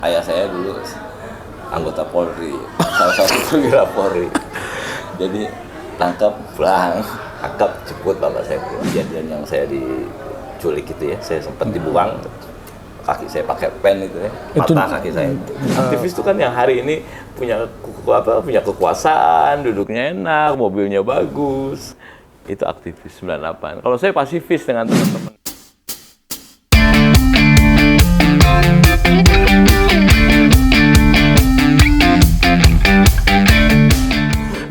Ayah saya dulu anggota Polri, salah satu perwira Polri. Jadi tangkap, pulang, tangkap, jemput bapak saya pulang. Kejadian yang saya diculik itu ya, saya sempat dibuang, kaki saya pakai pen itu ya, patah kaki saya. Aktivis itu kan yang hari ini punya kekuasaan, duduknya enak, mobilnya bagus. Itu aktivis 98. Kalau saya pasifis dengan teman-teman.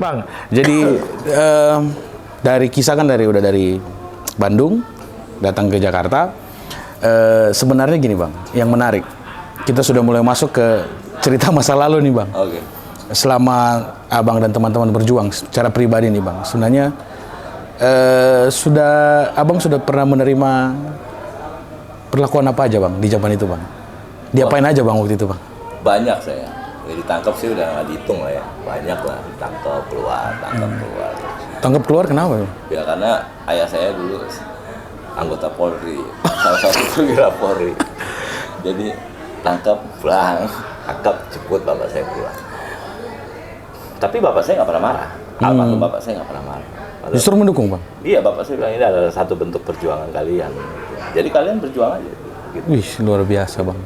Bang, jadi dari kisah kan udah dari Bandung datang ke Jakarta. Sebenarnya gini bang, yang menarik, kita sudah mulai masuk ke cerita masa lalu nih bang. Oke. Selama abang dan teman-teman berjuang secara pribadi nih bang, sebenarnya abang sudah pernah menerima perlakuan apa aja bang di zaman itu bang? Diapain aja bang waktu itu bang? Banyak saya. Ditangkap sih udah nggak dihitung lah ya, banyak lah, ditangkap keluar, keluar. Tangkap keluar kenapa? Ya karena ayah saya dulu anggota Polri, salah satu perwira Polri. Jadi tangkap, pulang, tangkap, jemput bapak saya pulang. Tapi bapak saya nggak pernah marah, almarhum bapak saya nggak pernah marah. Padahal, justru mendukung bang? Iya, bapak saya bilang ini adalah satu bentuk perjuangan kalian. Jadi kalian berjuang aja. Gitu. Wih, luar biasa bang.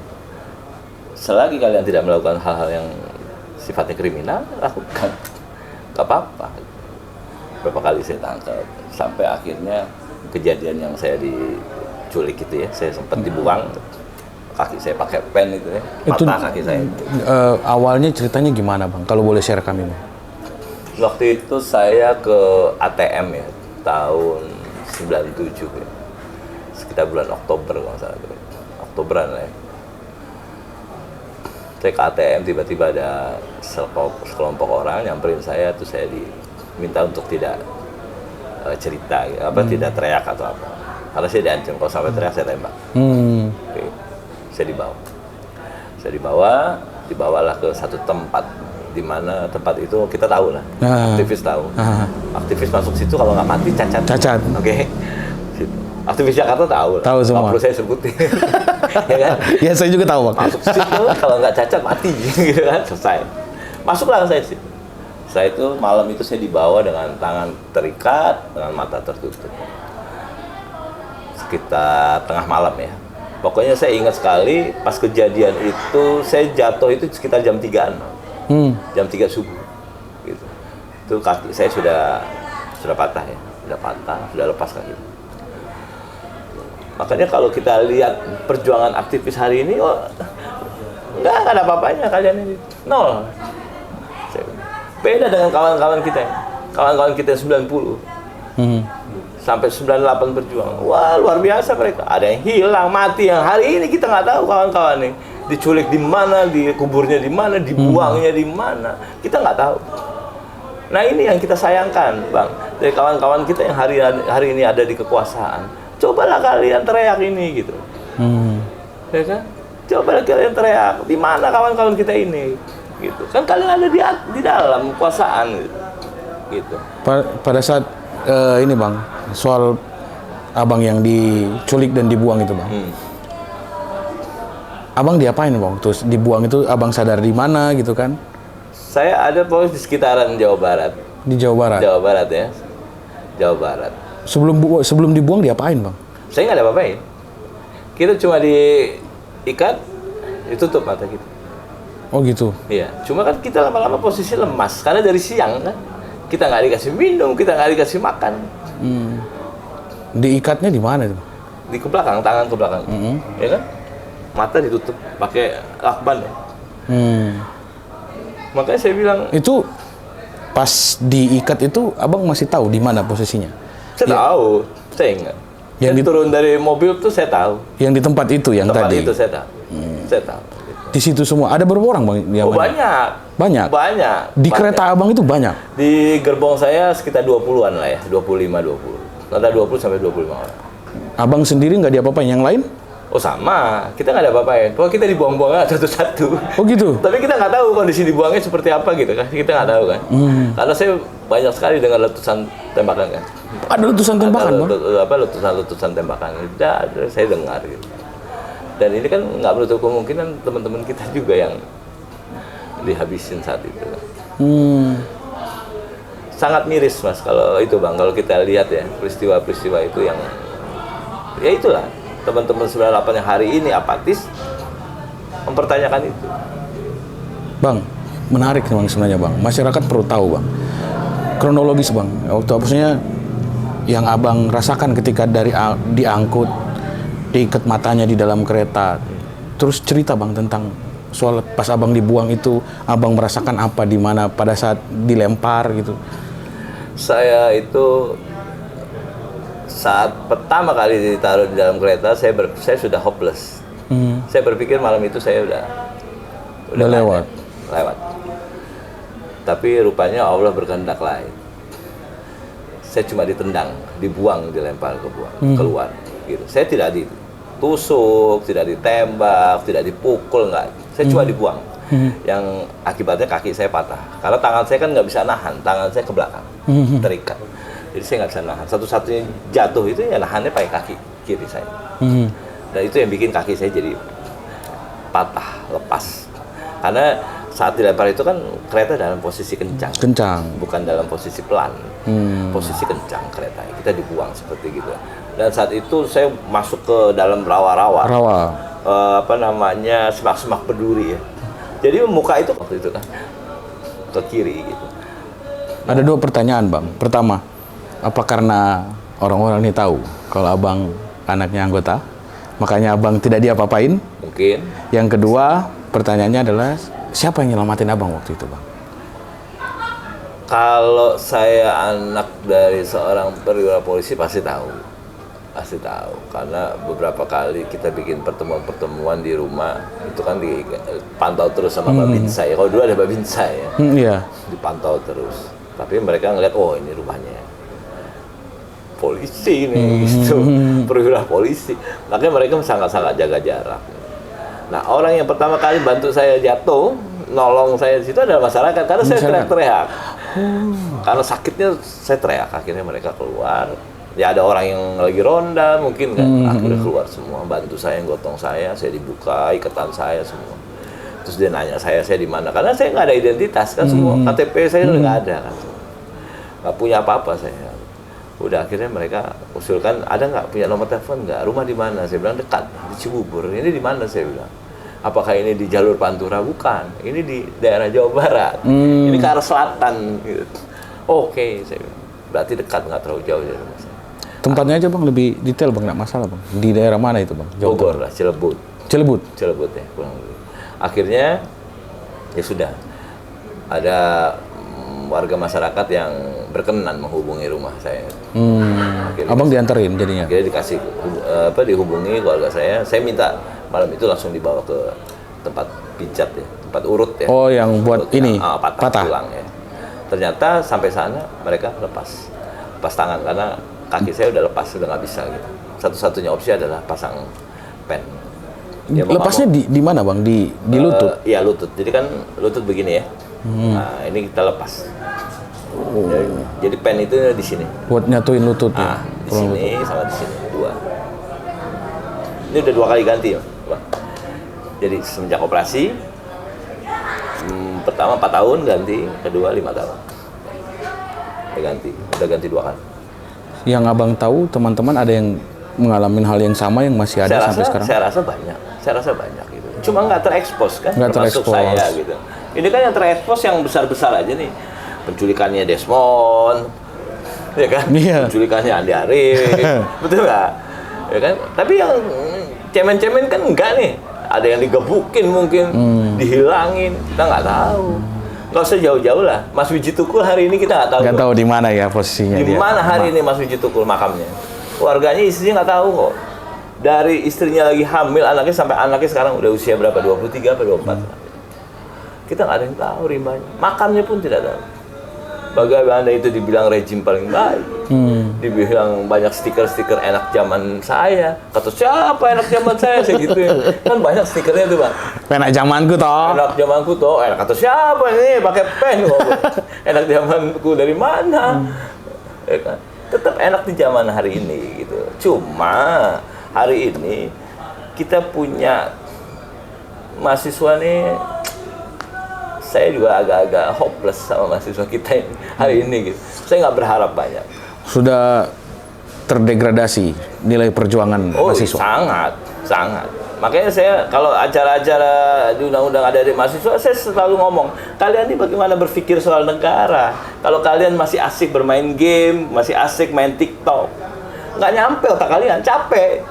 Selagi kalian tidak melakukan hal-hal yang sifatnya kriminal, lakukan. Gak apa-apa. Berapa kali saya tangkap, sampai akhirnya kejadian yang saya diculik itu ya, saya sempat dibuang, kaki saya pakai pen itu ya, patah kaki saya. Awalnya ceritanya gimana bang? Kalau boleh share kami bang. Waktu itu saya ke ATM ya, tahun 97 ya, sekitar bulan Oktober kalau nggak salah, Oktoberan lah ya. Saya ke ATM, tiba-tiba ada sekelompok orang nyamperin saya, terus saya diminta untuk tidak cerita, tidak teriak atau apa. Karena saya diancam, kalau sampai teriak saya tembak. Oke. Saya dibawalah ke satu tempat, di mana tempat itu kita tahu lah, aktivis tahu. Aktivis masuk situ kalau nggak mati cacat. Cacat. Oke. Aktivis Jakarta tahu semua. Nggak perlu saya sebutin. Ya kan? Ya saya juga tahu bang. Masuk situ kalau nggak cacat mati gitu kan, selesai. Masuklah saya situ. Setelah itu malam itu saya dibawa dengan tangan terikat, dengan mata tertutup. Sekitar tengah malam ya. Pokoknya saya ingat sekali pas kejadian itu saya jatuh itu sekitar jam 3-an. Jam 3 subuh. Gitu. Itu kaki saya sudah patah ya. Sudah lepas kaki. Makanya kalau kita lihat perjuangan aktivis hari ini, nggak ada apa-apanya kalian ini. Nol. Beda dengan kawan-kawan kita. Kawan-kawan kita yang 90. Sampai 98 berjuang. Wah, luar biasa mereka. Ada yang hilang, mati. Yang hari ini kita nggak tahu kawan-kawan ini. Diculik di mana, dikuburnya di mana, dibuangnya di mana. Kita nggak tahu. Nah ini yang kita sayangkan, Bang. Dari kawan-kawan kita yang hari ini ada di kekuasaan. Cobalah kalian teriak ini gitu, ya kan? Cobalah kalian teriak, di mana kawan-kawan kita ini, gitu. Kan kalian ada di dalam kekuasaan, gitu. Pada saat ini bang, soal abang yang diculik dan dibuang itu bang, abang diapain bang? Terus dibuang itu abang sadar di mana gitu kan? Saya ada pokoknya di sekitaran Jawa Barat. Di Jawa Barat. Jawa Barat ya, Jawa Barat. Sebelum dibuang diapain bang? Saya nggak ada apa-apain. Kita cuma diikat, ditutup mata kita. Oh gitu? Iya. Cuma kan kita lama-lama posisi lemas karena dari siang kan kita nggak dikasih minum, kita nggak dikasih makan. Diikatnya di mana itu? Di ke belakang, tangan ke belakang, ya kan? Mata ditutup pakai lakban. Ya? Makanya saya bilang. Itu pas diikat itu abang masih tahu di mana posisinya? Saya tahu, saya ingat. Yang turun dari mobil tuh saya tahu. Yang di tempat itu yang tempat tadi? Tempat itu saya tahu. Saya tahu. Di situ semua. Ada berapa orang bang? Banyak. Banyak? Banyak. Di kereta abang itu banyak? Di gerbong saya sekitar 20-an lah ya. 25-20. Ada 20 sampai 25 orang. Abang sendiri nggak diapa-apain? Yang lain? Oh sama, kita nggak ada apa-apain. Pokoknya kita dibuang-buang satu-satu. Oh gitu? Tapi kita nggak tahu kondisi dibuangnya seperti apa gitu kan. Kita nggak tahu kan. Karena saya banyak sekali dengar letusan tembakan kan. Ada letusan tembakan bang? Letusan tembakan. Saya dengar gitu. Dan ini kan nggak menutup kemungkinan teman-teman kita juga yang dihabisin saat itu. Sangat miris Mas kalau itu Bang, kalau kita lihat ya peristiwa-peristiwa itu yang ya itulah teman-teman 98 yang hari ini apatis mempertanyakan itu. Bang, menarik Bang sebenarnya Bang. Masyarakat perlu tahu Bang. Kronologis Bang. Waktu maksudnya yang Abang rasakan ketika diangkut, diikat matanya di dalam kereta. Terus cerita Bang tentang soal pas Abang dibuang itu, Abang merasakan apa di mana pada saat dilempar gitu. Saya itu saat pertama kali ditaruh di dalam kereta, saya sudah hopeless. Saya berpikir malam itu saya udah lewat. Tapi rupanya Allah berkehendak lain. Saya cuma ditendang, dibuang, dilempar keluar. Gitu. Saya tidak ditusuk, tidak ditembak, tidak dipukul, enggak. Saya cuma dibuang. Yang akibatnya kaki saya patah. Karena tangan saya kan nggak bisa nahan, tangan saya ke belakang, terikat. Jadi saya nggak bisa nahan. Satu-satunya jatuh itu ya nahannya pakai kaki kiri saya. Dan itu yang bikin kaki saya jadi patah, lepas. Karena saat dilempar itu kan kereta dalam posisi kencang. Bukan dalam posisi pelan. Posisi kencang kereta. Kita dibuang seperti gitu. Dan saat itu saya masuk ke dalam rawa-rawa. Semak-semak berduri ya. Jadi muka itu waktu itu kan ke kiri gitu. Ada 2 pertanyaan Bang. Pertama, apa karena orang-orang ini tahu kalau Abang anaknya anggota, makanya Abang tidak diapa-apain? Mungkin. Yang kedua, pertanyaannya adalah siapa yang nyelamatin Abang waktu itu Bang? Kalau saya anak dari seorang perwira polisi pasti tahu. Karena beberapa kali kita bikin pertemuan-pertemuan di rumah itu kan dipantau terus sama Babinsa ya. Kalau dulu ada Babinsa ya, dipantau terus. Tapi mereka ngeliat, oh ini rumahnya polisi nih, gitu, perwira polisi. Makanya mereka sangat-sangat jaga jarak. Nah orang yang pertama kali bantu saya jatuh, nolong saya di situ adalah masyarakat karena saya teriak-teriak. Karena sakitnya saya teriak, akhirnya mereka keluar. Ya ada orang yang lagi ronda mungkin kan, akhirnya keluar semua, bantu saya, gotong saya dibuka, ikatan saya semua. Terus dia nanya saya di mana, karena saya nggak ada identitas kan semua, KTP saya udah nggak ada kan, nggak punya apa-apa saya. Udah akhirnya mereka usulkan, ada nggak punya nomor telepon nggak, rumah di mana? Saya bilang dekat di Cibubur. Ini di mana? Saya bilang. Apakah ini di jalur Pantura? Bukan, ini di daerah Jawa Barat. Ini ke arah selatan. Gitu. Oke, saya bilang. Berarti dekat, nggak terlalu jauh dari rumah saya. Tempatnya aja Bang, lebih detail Bang, nggak masalah Bang. Di daerah mana itu Bang? Bogor lah, Cilebut ya, kurang lebih. Akhirnya, ya sudah. Ada warga masyarakat yang berkenan menghubungi rumah saya. Abang dianterin jadinya? Akhirnya dikasih, dihubungi keluarga saya. Saya minta malam itu langsung dibawa ke tempat pijat ya, tempat urut ya. Oh, yang buat urut ini, patah tulang ya. Ternyata sampai sana mereka lepas tangan karena kaki saya udah lepas, udah nggak bisa gitu. Satu-satunya opsi adalah pasang pen. Ya, lepasnya di mana Bang? Di lutut? Iya lutut. Jadi kan lutut begini ya. Nah ini kita lepas. Jadi pen itu di sini. Buat nyatuin lututnya. Di sini sama di sini 2. Ini udah 2 kali ganti ya, Bang. Jadi semenjak operasi pertama 4 tahun ganti, kedua 5 tahun. Udah ganti 2 kali. Yang Abang tahu teman-teman ada yang mengalami hal yang sama yang masih ada sampai sekarang? Saya rasa banyak gitu. Cuma nggak terekspos kan, termasuk saya gitu. Ini kan yang terekspos yang besar-besar aja nih. Penculikannya Desmond, ya kan? Iya. Penculikannya Andi Arief, betul nggak? Ya kan? Tapi yang cemen-cemen kan enggak nih. Ada yang digebukin mungkin, dihilangin, kita nggak tahu. Nggak usah jauh-jauh lah. Mas Wiji Tukul hari ini kita nggak tahu. Nggak tahu di mana ya posisinya. Di mana hari ini Mas Wiji Tukul makamnya? Keluarganya, istrinya nggak tahu kok. Dari istrinya lagi hamil anaknya sampai anaknya sekarang udah usia berapa? 23 atau 24. Kita nggak ada yang tahu rimanya. Makamnya pun tidak tahu. Bagaimana itu dibilang rejim paling baik. Dibilang banyak stiker-stiker enak zaman saya. Kata siapa enak zaman saya? Segitu ya. Kan banyak stikernya tuh Bang. Enak zamanku toh. Enak zamanku toh. Enak kata siapa ini pakai pen. Enak zamanku dari mana? Ya kan? Tetap enak di zaman hari ini gitu. Cuma hari ini kita punya mahasiswa nih, saya juga agak-agak hopeless sama mahasiswa kita ini, hari ini gitu. Saya nggak berharap banyak. Sudah terdegradasi nilai perjuangan mahasiswa. Sangat. Makanya saya kalau acara-acara di undang-undang ada di mahasiswa, saya selalu ngomong, kalian ini bagaimana berpikir soal negara? Kalau kalian masih asik bermain game, masih asik main TikTok, nggak nyampe otak kalian, capek.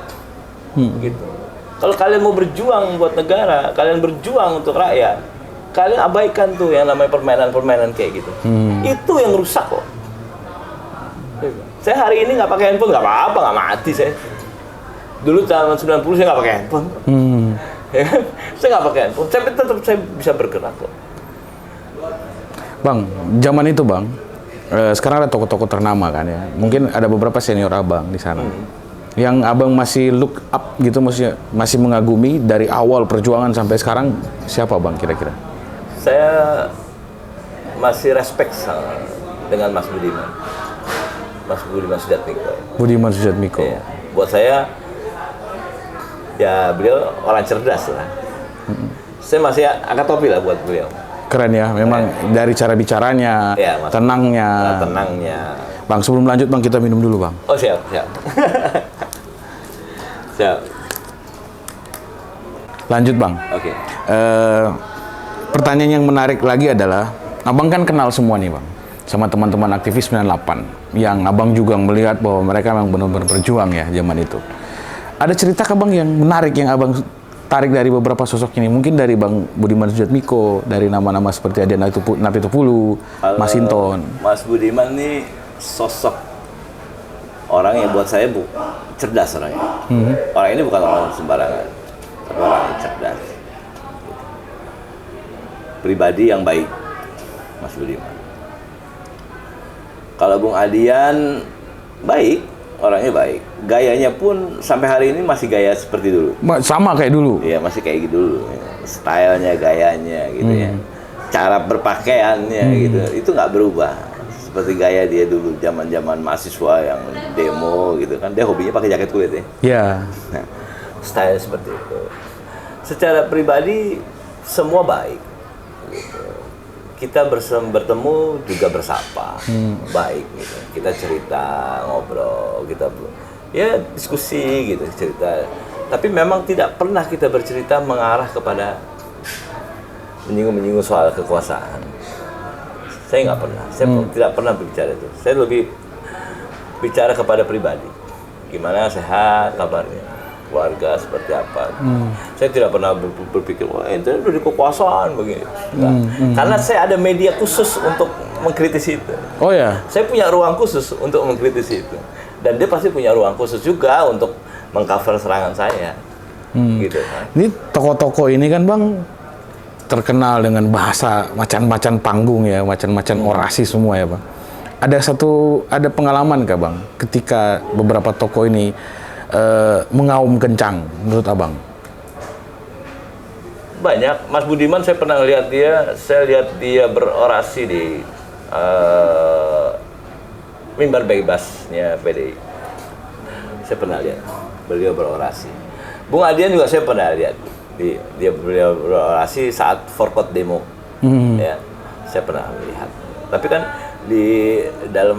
Gitu. Kalau kalian mau berjuang buat negara, kalian berjuang untuk rakyat, kalian abaikan tuh yang namanya permainan-permainan kayak gitu. Itu yang rusak kok. Saya hari ini nggak pakai handphone, nggak apa-apa, nggak mati saya. Dulu tahun 90 saya nggak pakai handphone. Ya, saya nggak pakai handphone, tapi tetap saya bisa bergerak kok. Bang, zaman itu Bang, sekarang ada tokoh-tokoh ternama kan ya. Mungkin ada beberapa senior Abang di sana. Yang Abang masih look up gitu, masih mengagumi dari awal perjuangan sampai sekarang, siapa Bang kira-kira? Saya masih respect dengan Mas Budiman Sujatmiko. Budiman Sujatmiko. Ya, buat saya, ya beliau orang cerdas lah. Saya masih angkat topi lah buat beliau. Keren ya, memang dari cara bicaranya, ya, tenangnya. Bang, sebelum lanjut Bang, kita minum dulu Bang. Oh siap. Siap. Lanjut Bang. Oke. Pertanyaan yang menarik lagi adalah, Abang kan kenal semua nih Bang, sama teman-teman aktivis 98, yang Abang juga melihat bahwa mereka memang benar-benar berjuang ya zaman itu. Ada cerita ke Bang yang menarik yang Abang tarik dari beberapa sosok ini? Mungkin dari Bang Budiman Sujatmiko, dari nama-nama seperti Adian Napitupulu, Mas Hinton. Mas Budiman ini sosok orang yang buat saya cerdas orangnya. Orang ini bukan orang sembarangan, tapi orang yang cerdas. Pribadi yang baik, Mas Budiman. Kalau Bung Adian baik, orangnya baik. Gayanya pun sampai hari ini masih gaya seperti dulu. Sama kayak dulu? Iya, masih kayak gitu dulu. Stylenya, gayanya gitu ya. Cara berpakaiannya gitu, itu nggak berubah. Seperti gaya dia dulu, zaman-zaman mahasiswa yang demo gitu kan. Dia hobinya pakai jaket kulit ya. Iya. Nah, style seperti itu. Secara pribadi, semua baik. Gitu. Kita bertemu juga bersapa, baik gitu. Kita cerita, ngobrol, kita ya diskusi gitu, cerita. Tapi memang tidak pernah kita bercerita mengarah kepada menyinggung soal kekuasaan. Saya nggak pernah, saya tidak pernah berbicara itu. Saya lebih bicara kepada pribadi. Gimana, sehat, kabarnya, keluarga seperti apa. Saya tidak pernah berpikir, wah itu udah di kekuasaan begini. Karena saya ada media khusus untuk mengkritisi itu. Oh ya? Saya punya ruang khusus untuk mengkritisi itu. Dan dia pasti punya ruang khusus juga untuk mengcover serangan saya. Gitu kan. Ini tokoh-tokoh ini kan Bang terkenal dengan bahasa macan-macan panggung ya, macan-macan orasi semua ya Bang. Ada pengalaman kah Bang ketika beberapa tokoh ini mengaum kencang menurut Abang? Banyak. Mas Budiman saya pernah lihat dia berorasi di mimbar bebasnya PDI. Saya pernah lihat beliau berorasi. Bung Adian juga saya pernah lihat beliau berorasi saat forkot demo. Ya, saya pernah melihat. Tapi kan di dalam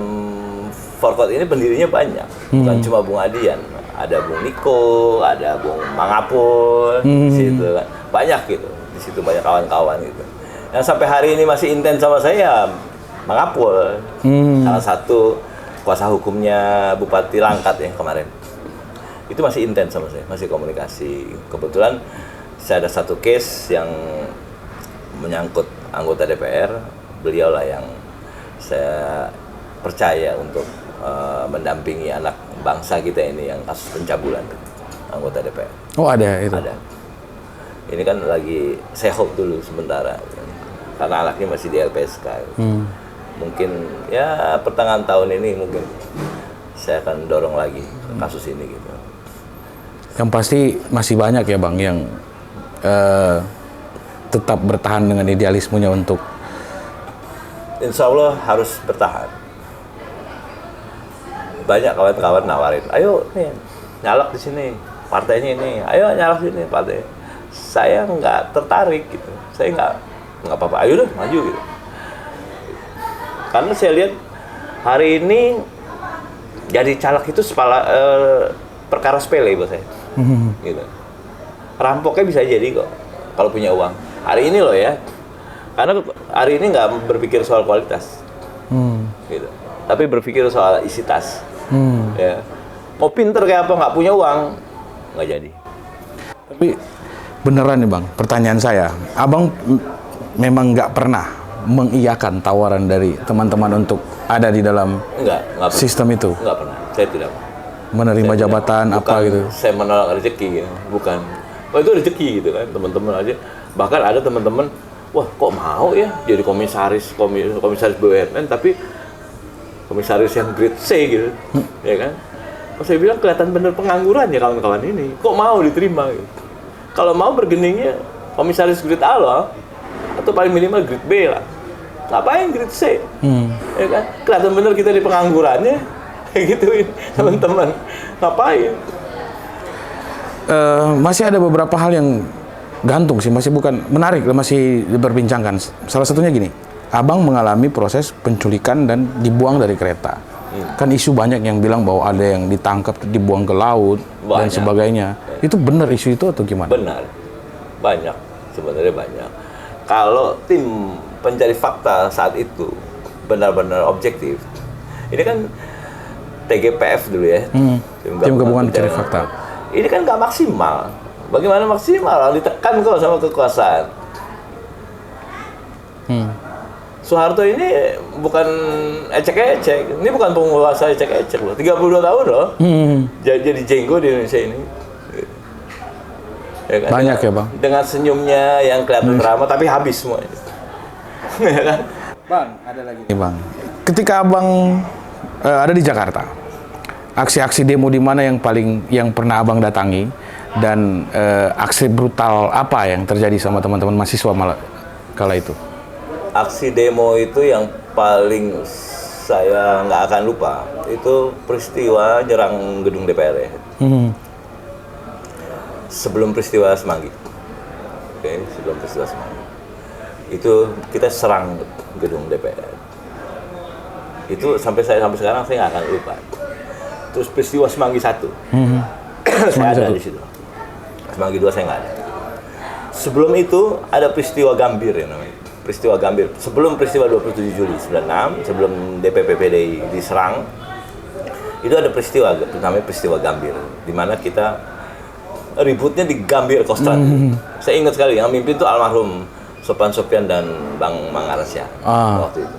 forkot ini pendirinya banyak, bukan cuma Bung Adian. Ada Bung Niko, ada Bung Mangapul, di situ kan. Banyak gitu, di situ banyak kawan-kawan gitu. Yang sampai hari ini masih intens sama saya, Mangapul. Salah satu kuasa hukumnya Bupati Langkat ya kemarin. Itu masih intens sama saya, masih komunikasi. Kebetulan saya ada satu case yang menyangkut anggota DPR, beliaulah yang saya percaya untuk mendampingi anak bangsa kita ini yang kasus pencabulan anggota DPR. Oh ada itu? Ada. Ini kan lagi saya hope dulu sementara, karena anaknya masih di LPSK. Mungkin ya pertengahan tahun ini mungkin saya akan dorong lagi kasus ini gitu. Yang pasti masih banyak ya Bang yang tetap bertahan dengan idealismenya untuk. Insya Allah harus bertahan. Banyak kawan-kawan nawarin, ayo nih nyalak di sini, partainya ini, ayo nyalak sini partai. Saya nggak tertarik gitu, saya nggak apa-apa, ayo deh maju gitu. Karena saya lihat hari ini jadi caleg itu perkara sepele buat saya, gitu. Rampoknya bisa jadi kok kalau punya uang. Hari ini loh ya, karena hari ini nggak berpikir soal kualitas, gitu. Tapi berpikir soal isi tas. Ya. Mau pinter kayak apa nggak punya uang nggak jadi. Tapi beneran nih Bang, pertanyaan saya, Abang memang nggak pernah mengiyakan tawaran dari teman-teman untuk ada di dalam nggak sistem itu? Nggak pernah, saya tidak pernah. Menerima Saya jabatan tidak. apa Bukan gitu? Saya menolak rezeki, ya. Bukan. Oh itu rezeki gitu kan, teman-teman aja. Bahkan ada teman-teman, wah kok mau ya jadi komisaris BUMN, tapi komisaris yang grade C gitu, ya kan? Kalau saya bilang kelihatan bener pengangguran ya kawan-kawan ini, kok mau diterima gitu. Kalau mau bergeningnya komisaris grade A loh, atau paling minimal grade B lah. Ngapain grade C? Ya kan? Kelihatan bener kita di penganggurannya, kayak gituin teman-teman. Ngapain? Masih ada beberapa hal yang gantung sih, masih bukan menarik, masih diperbincangkan. Salah satunya gini, Abang mengalami proses penculikan dan dibuang dari kereta. Kan isu banyak yang bilang bahwa ada yang ditangkap, dibuang ke laut, dan sebagainya. Itu benar isu itu atau gimana? Benar. Banyak, sebenarnya banyak. Kalau tim pencari fakta saat itu benar-benar objektif, ini kan TGPF dulu ya, tim gabungan pencari fakta. Ini kan nggak maksimal. Bagaimana maksimal? Ditekan kok sama kekuasaan. Soeharto ini bukan ecek-ecek. Ini bukan penguasa ecek-ecek loh. 32 tahun loh. Jadi jenggo di Indonesia ini. Ya kan? Banyak ya Bang? Dengan senyumnya yang kelihatan ramah, tapi habis semuanya. Ya kan? Bang, ada lagi nih Bang. Ketika Abang ada di Jakarta, aksi-aksi demo di mana yang pernah Abang datangi, dan aksi brutal apa yang terjadi sama teman-teman mahasiswa kala itu? Aksi demo itu yang paling saya nggak akan lupa, itu peristiwa nyerang gedung DPR ya. Sebelum peristiwa Semanggi. Oke, sebelum peristiwa Semanggi. Itu kita serang gedung DPR. Itu sampai sekarang saya nggak akan lupa. Terus peristiwa Semanggi 1. Saya ada di situ. Semanggi 2 saya nggak ada. Sebelum itu ada peristiwa Gambir ya namanya. Peristiwa Gambir. Sebelum peristiwa 27 Juli 96, sebelum DPP PDI diserang, itu ada peristiwa namanya peristiwa Gambir, di mana kita ributnya di Gambir Kostrad. Saya ingat sekali yang mimpin itu almarhum Sopyan dan Bang Mangarasya waktu itu.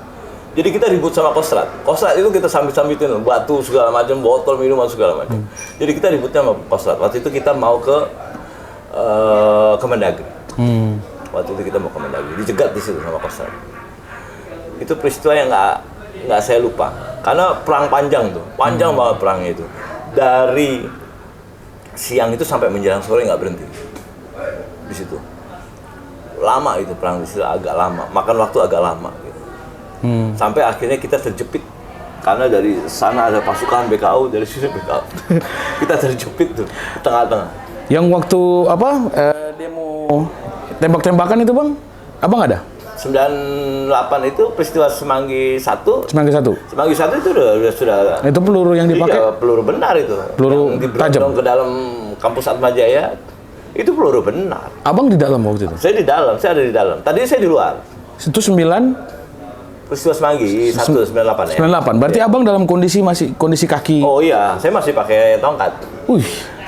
Jadi kita ribut sama Kostrad. Kostrad itu kita sambit-sambitin batu segala macam, botol minuman segala macam. Jadi kita ributnya sama Kostrad. Waktu itu kita mau ke Kemendagri. Waktu itu kita mau ke Kemendagri, dicegat di situ sama Kostrad. Itu peristiwa yang nggak saya lupa. Karena perang panjang tuh, panjang banget perangnya itu. Dari siang itu sampai menjelang sore nggak berhenti di situ. Lama itu perang di situ, agak lama. Makan waktu agak lama. Gitu. Sampai akhirnya kita terjepit karena dari sana ada pasukan BKU, dari sini BKU. Kita terjepit tuh di tengah-tengah. Yang waktu demo tembak-tembakan itu Bang, Abang ada? 98 itu peristiwa Semanggi 1. Semanggi 1? Semanggi 1 itu sudah. Itu peluru yang dipakai? Iya, peluru benar itu. Peluru tajam? Ke dalam kampus Atmajaya, itu peluru benar. Abang di dalam waktu itu? Saya di dalam, saya ada di dalam. Tadi saya di luar. Itu 9? Peristiwa Semanggi 198 ya. 98, berarti ya. Abang dalam kondisi kaki? Oh iya, saya masih pakai tongkat.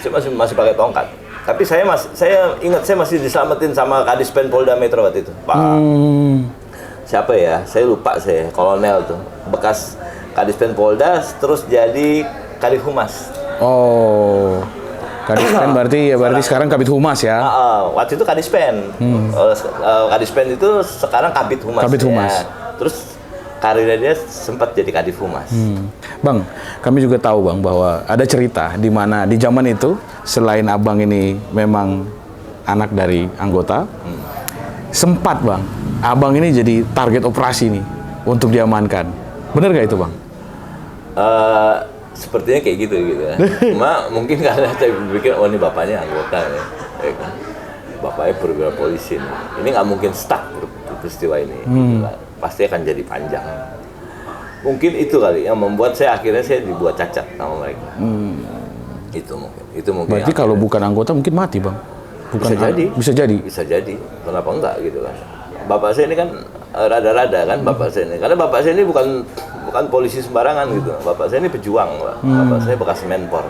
Saya masih pakai tongkat. Tapi saya ingat saya masih diselamatin sama Kadispen Polda Metro waktu itu. Pak. Siapa ya? Saya lupa kolonel tuh. Bekas Kadispen Polda terus jadi Kadif Humas. Oh. Kadispen berarti sekarang Kabid Humas ya? Waktu itu Kadispen. Kadispen itu sekarang Kabid Humas. Kabid Humas. Terus karirnya dia sempat jadi Kadif Humas. Bang, kami juga tahu Bang bahwa ada cerita di mana di zaman itu selain Abang ini memang anak dari anggota, sempat Bang, Abang ini jadi target operasi nih untuk diamankan. Bener gak itu Bang? sepertinya kayak gitu kan. Cuma mungkin karena saya pikir, oh ini bapaknya anggota ya kan. Bapaknya perwira polisi nih. Ini nggak mungkin stuck peristiwa ini. Gitu kan. Pasti akan jadi panjang. Mungkin itu kali yang membuat saya akhirnya dibuat cacat sama mereka. Itu mungkin. Berarti kalau bukan anggota mungkin mati, Bang. Bukan Bisa jadi. Kenapa enggak gitu kan? Bapak saya ini kan rada-rada kan bapak saya ini. Karena bapak saya ini bukan polisi sembarangan gitu. Bapak saya ini pejuang, Pak. Bapak saya bekas menpor,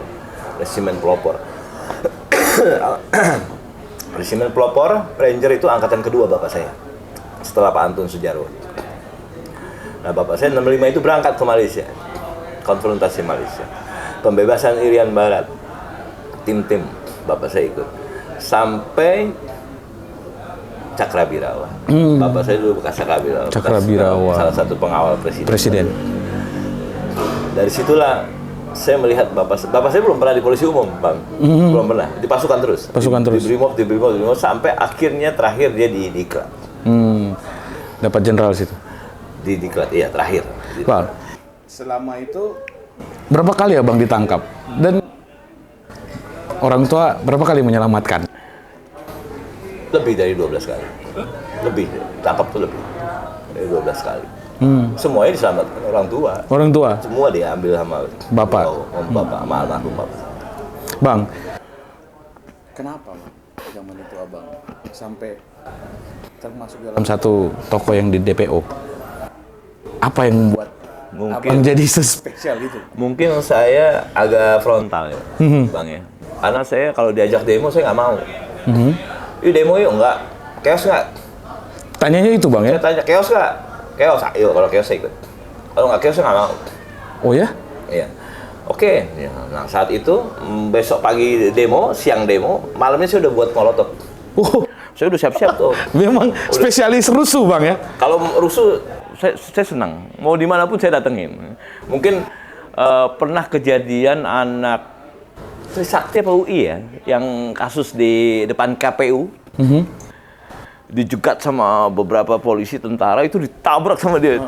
resimen pelopor. Resimen pelopor, Ranger itu angkatan kedua bapak saya. Setelah Pak Antun Sujarwo. Nah, bapak saya 65 itu berangkat ke Malaysia. Konfrontasi Malaysia. Pembebasan Irian Barat. Tim-tim bapak saya ikut. Sampai Cakrabirawa. Bapak saya dulu bekas Cakrabirawa. Cakrabirawa. Salah satu pengawal presiden. Dari situlah saya melihat bapak saya belum pernah di polisi umum, Bang. Belum pernah. Di pasukan terus. Di Brimob sampai akhirnya terakhir dia di Diklat. Dapat jenderal situ. Di Diklat, iya terakhir. Bang, selama itu berapa kali Abang ditangkap? Dan orang tua berapa kali menyelamatkan? Lebih dari 12 kali. Lebih, tangkap tuh lebih dari 12 kali. Semuanya diselamatkan orang tua. Orang tua? Semua diambil sama Bapak? Bapak, sama almarhum Bapak. Bang, kenapa zaman itu Abang sampai termasuk dalam satu toko yang di DPO? Apa yang membuat Abang jadi spesial itu? Mungkin saya agak frontal ya, Bang ya. Karena saya kalau diajak demo saya nggak mau. Yuk demo yuk, enggak. Chaos nggak? Tanyanya itu Bang ya? Saya tanya, chaos nggak? Chaos, ayo kalau chaos saya ikut. Kalau nggak chaos saya nggak mau. Oh ya? Iya. Oke. Ya, nah saat itu besok pagi demo, siang demo, malamnya saya udah buat molotov. Saya udah siap-siap tuh. Memang spesialis rusuh Bang ya? Kalau rusuh, saya senang. Mau dimanapun saya datengin. Mungkin pernah kejadian anak Trisakti apa UI ya, yang kasus di depan KPU, dijegat sama beberapa polisi tentara, itu ditabrak sama dia.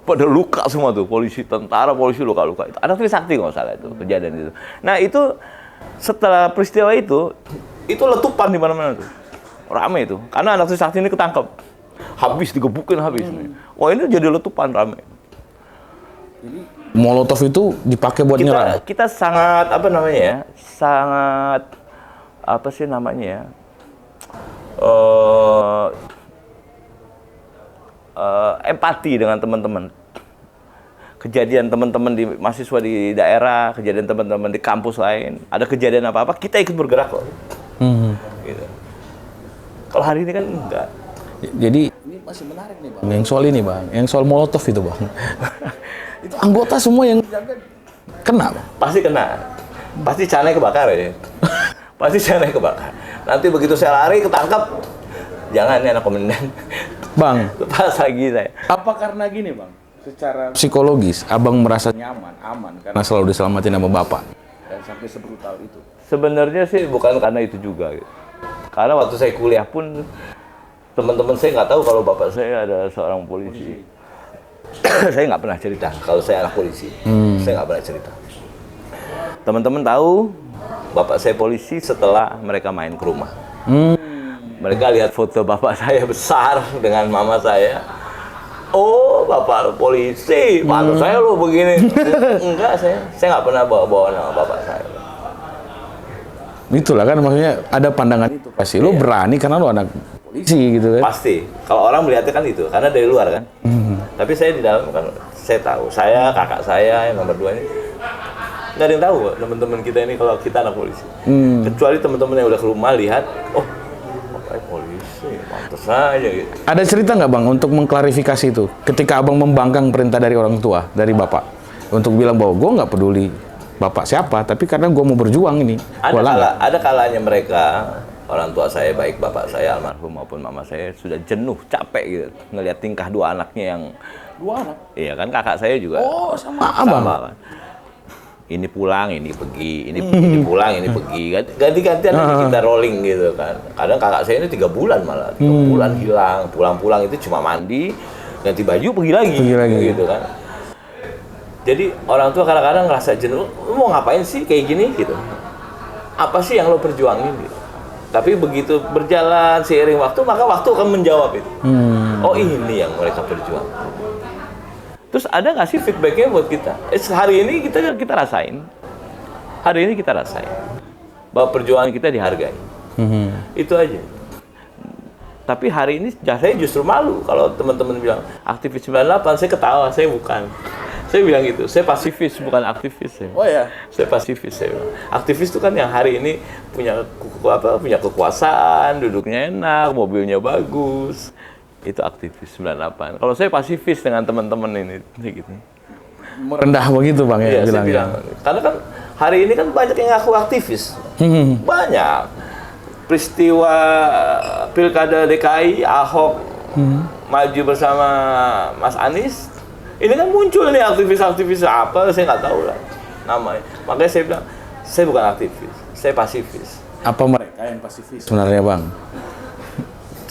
Pada luka semua tuh, polisi luka-luka. Itu anak Trisakti nggak salah itu kejadian itu. Nah itu setelah peristiwa itu letupan di mana-mana tuh, rame itu. Karena anak Trisakti ini ketangkep, habis digebukin habis. Wah ini jadi letupan rame. Molotov itu dipakai buat nyerang. Kita sangat sangat empati dengan teman-teman. Kejadian teman-teman di mahasiswa di daerah, kejadian teman-teman di kampus lain, ada kejadian apa-apa, kita ikut bergerak kok. Gitu. Kalau hari ini kan enggak. Jadi ini masih menarik nih Bang. Yang soal ini Bang, yang soal Molotov itu Bang. Itu anggota semua yang kena Bang? Pasti kena. Pasti canai kebakar ya. Pasti canai kebakar. Nanti begitu saya lari ketangkap, jangan nih anak komandan. Bang, pas lagi saya. Apa karena gini Bang? Secara psikologis, Abang merasa nyaman, aman karena selalu diselamatin sama Bapak dan sampai sebrutal itu? Sebenarnya sih bukan karena itu juga. Gitu. Karena waktu saya kuliah pun teman-teman saya nggak tahu kalau bapak saya ada seorang polisi. Saya nggak pernah cerita kalau saya anak polisi. Saya nggak pernah cerita. Teman-teman tahu bapak saya polisi setelah mereka main ke rumah. Mereka lihat foto bapak saya besar dengan mama saya. Oh, bapak polisi, malu saya lo begini. Enggak, saya nggak pernah bawa nama bapak saya. Itulah kan maksudnya ada pandangan itu pasti. Lo berani karena lo anak polisi gitu kan? Pasti. Kalau orang melihatnya kan itu, karena dari luar kan. Tapi saya di dalam kan, saya tahu. Saya, kakak saya yang nomor 2 ini, nggak ada yang tahu teman-teman kita ini kalau kita anak polisi. Kecuali teman-teman yang udah ke rumah lihat, oh, bapaknya polisi, pantas aja gitu. Ada cerita nggak Bang untuk mengklarifikasi itu? Ketika Abang membangkang perintah dari orang tua, dari Bapak, untuk bilang bahwa gue nggak peduli Bapak siapa, tapi karena gue mau berjuang ini. Ada kalanya mereka, orang tua saya, baik bapak saya almarhum maupun mama saya, sudah jenuh, capek gitu ngelihat tingkah dua anaknya yang... Dua anak? Iya kan, kakak saya juga. Oh, sama Abang? Kan. Ini pulang, ini pergi, ini pulang, ini pergi. Ganti-gantian kita rolling gitu kan. Kadang kakak saya ini 3 bulan malah. 3 bulan hilang, pulang-pulang itu cuma mandi, ganti baju, pergi lagi. Gitu kan. Jadi orang tua kadang-kadang ngerasa jenuh, lu mau ngapain sih kayak gini gitu. Apa sih yang lo perjuangin gitu. Tapi begitu berjalan seiring waktu, maka waktu akan menjawab itu. Oh ini yang mereka perjuangkan. Terus ada nggak sih feedbacknya buat kita? Hari ini kita rasain. Hari ini kita rasain bahwa perjuangan kita dihargai. Itu aja. Tapi hari ini saya justru malu kalau teman-teman bilang aktivis 98, saya ketawa, saya bukan. Saya bilang gitu, saya pasifis bukan aktivis. Oh ya? Saya pasifis. Saya bilang. Aktivis itu kan yang hari ini punya kekuasaan, duduknya enak, mobilnya bagus. Itu aktivis 98. Kalau saya pasifis dengan teman-teman ini gitu. Merendah begitu Bang ya, Iya, saya bilang. Karena kan hari ini kan banyak yang ngaku aktivis. Banyak. Peristiwa Pilkada DKI, Ahok maju bersama Mas Anies, ini kan muncul nih aktivis-aktivis apa, saya nggak tahu lah namanya. Makanya saya bilang, saya bukan aktivis, saya pasifis. Apa mereka yang pasifis sebenarnya Bang?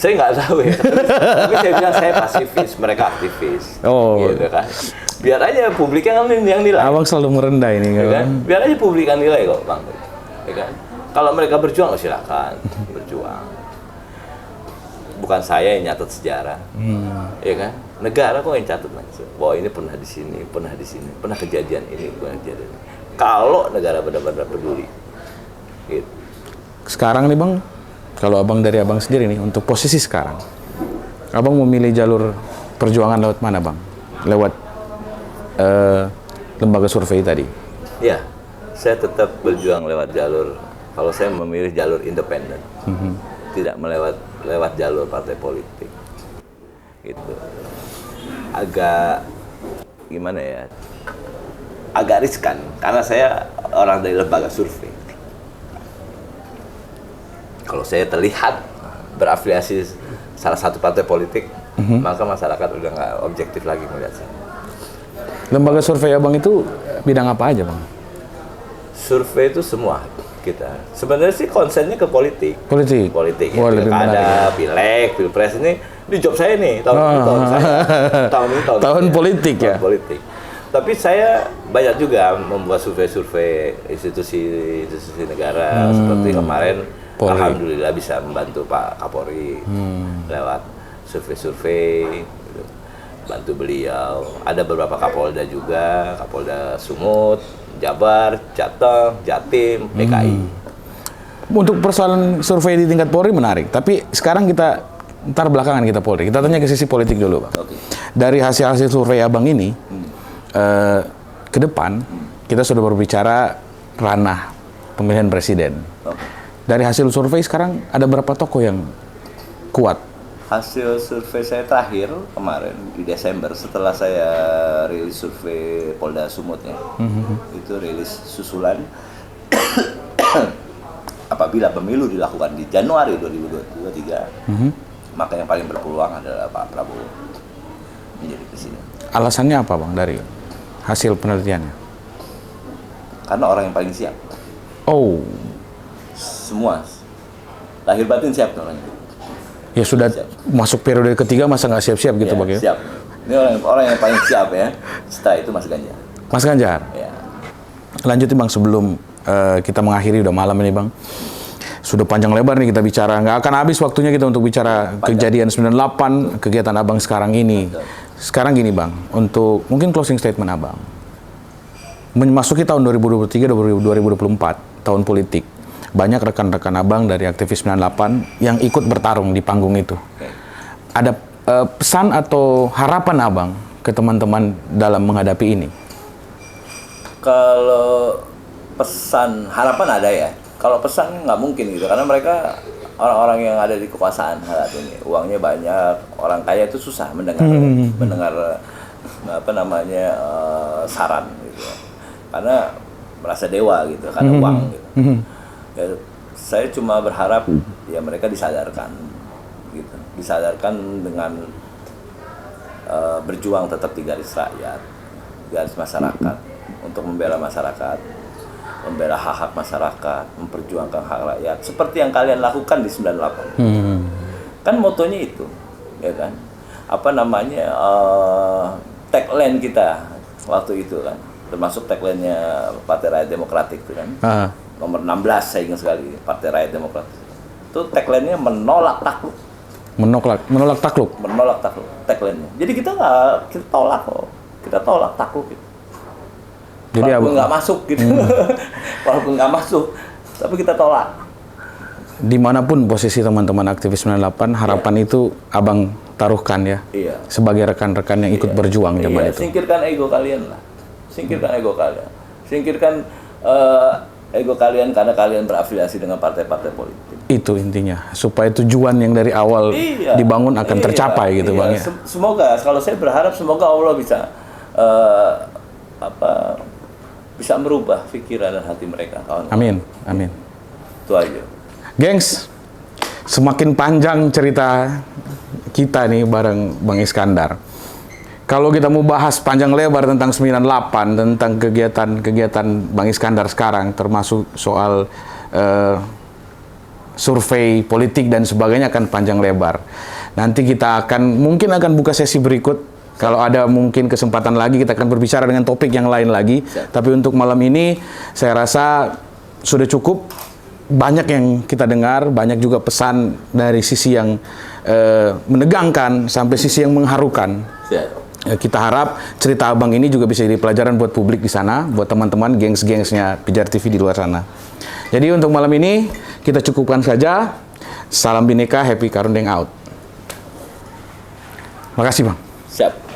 Saya nggak tahu ya, tapi saya bilang saya pasifis, mereka aktivis. Oh. Gitu kan. Biar aja publiknya kan yang nilai. Abang selalu merendah ini Ya kan? Biar aja publik yang nilai kok Bang. Ya kan? Kalau mereka berjuang, silakan berjuang. Bukan saya yang nyatet sejarah, ya kan? Negara kok yang catat langsung. Bahwa ini pernah di sini, pernah kejadian ini, pernah kejadian ini. Kalau negara benar-benar peduli, gitu. Sekarang nih Bang, kalau Abang dari Abang sendiri nih untuk posisi sekarang, Abang memilih jalur perjuangan lewat mana Bang? Lewat lembaga survei tadi? Ya, saya tetap berjuang lewat jalur. Kalau saya memilih jalur independen, tidak lewat jalur partai politik, gitu. Agak gimana ya? Agak riskan karena saya orang dari lembaga survei. Kalau saya terlihat berafiliasi salah satu partai politik, maka masyarakat udah nggak objektif lagi melihat saya. Lembaga survei Abang itu bidang apa aja Bang? Survei itu semua kita. Sebenarnya sih konsennya ke politik. Politik. Politik. Wah, lebih menarik ya. Pileg, pilpres ini job saya nih tahun ini tahun saya. Tahun politik ya. Tahun politik. Tapi saya banyak juga membuat survei-survei institusi negara seperti kemarin. Polri. Alhamdulillah bisa membantu Pak Kapolri lewat survei-survei. Gitu. Bantu beliau. Ada beberapa Kapolda juga, Kapolda Sumut, Jabar, Jateng, Jatim, DKI. Untuk persoalan survei di tingkat Polri menarik, tapi sekarang kita ntar belakangan kita Polri. Kita tanya ke sisi politik dulu, Bang. Okay. Dari hasil-hasil survei Abang ini, ke depan kita sudah berbicara ranah pemilihan presiden. Okay. Dari hasil survei sekarang ada berapa tokoh yang kuat? Hasil survei saya terakhir kemarin di Desember setelah saya rilis survei Polda Sumut ya, itu rilis susulan apabila pemilu dilakukan di Januari 2023, maka yang paling berpeluang adalah Pak Prabowo menjadi presiden. Alasannya apa Bang dari hasil penelitiannya? Karena orang yang paling siap. Oh, semua lahir batin siap orangnya. Ya sudah siap. Masuk periode ketiga masa nggak siap-siap gitu Ya, Bang ya? Siap. Ini orang yang paling siap ya. Setelah itu Mas Ganjar. Mas Ganjar? Ya. Lanjutin Bang sebelum kita mengakhiri, udah malam ini Bang. Sudah panjang lebar nih kita bicara. Nggak akan habis waktunya kita untuk bicara kejadian 98, kegiatan Abang sekarang ini. Sekarang gini Bang, untuk mungkin closing statement Abang. Memasuki tahun 2023-2024, tahun politik. Banyak rekan-rekan Abang dari aktivis 98 yang ikut bertarung di panggung itu. Ada pesan atau harapan Abang ke teman-teman dalam menghadapi ini? Kalau pesan harapan ada ya. Kalau pesan nggak mungkin gitu, karena mereka orang-orang yang ada di kekuasaan saat ini, uangnya banyak, orang kaya itu susah mendengar apa namanya saran gitu, karena merasa dewa gitu, karena uang gitu. Ya, saya cuma berharap ya mereka disadarkan gitu, disadarkan dengan berjuang tetap di garis rakyat, garis masyarakat, untuk membela masyarakat, membela hak-hak masyarakat, memperjuangkan hak rakyat seperti yang kalian lakukan di 98. Kan motonya itu, ya kan? Apa namanya tagline kita waktu itu kan? termasuk tagline-nya Partai Rakyat Demokratik itu kan. Nomor 16 saya ingat sekali, Partai Rakyat Demokratik. Itu tagline-nya menolak takluk. Menolak takluk. Menolak takluk, tagline-nya. Jadi kita tolak kok. Kita tolak takluk gitu. Jadi walaupun nggak masuk gitu. Walaupun nggak masuk, tapi kita tolak. Dimanapun posisi teman-teman aktivis 98, harapan itu abang taruhkan ya. Iya. Sebagai rekan-rekan yang ikut berjuang zaman itu. Singkirkan ego kalian lah. Singkirkan ego kalian. Singkirkan ego kalian karena kalian berafiliasi dengan partai-partai politik. Itu intinya, supaya tujuan yang dari awal dibangun akan tercapai gitu Bang ya. Semoga, kalau saya berharap semoga Allah bisa bisa merubah pikiran dan hati mereka. Amin, amin. Itu aja. Gengs, semakin panjang cerita kita nih bareng Bang Iskandar. Kalau kita mau bahas panjang lebar tentang 98, tentang kegiatan Bang Iskandar sekarang, termasuk soal survei politik dan sebagainya, akan panjang lebar. Nanti kita mungkin akan buka sesi berikut. Kalau ada mungkin kesempatan lagi, kita akan berbicara dengan topik yang lain lagi. Tapi untuk malam ini, saya rasa sudah cukup. Banyak yang kita dengar, banyak juga pesan dari sisi yang menegangkan sampai sisi yang mengharukan. Kita harap cerita abang ini juga bisa jadi pelajaran buat publik di sana, buat teman-teman gengs-gengsnya Pijar TV di luar sana. Jadi untuk malam ini kita cukupkan saja. Salam Bhinneka, Happy Karundeng out. Makasih Bang. Siap.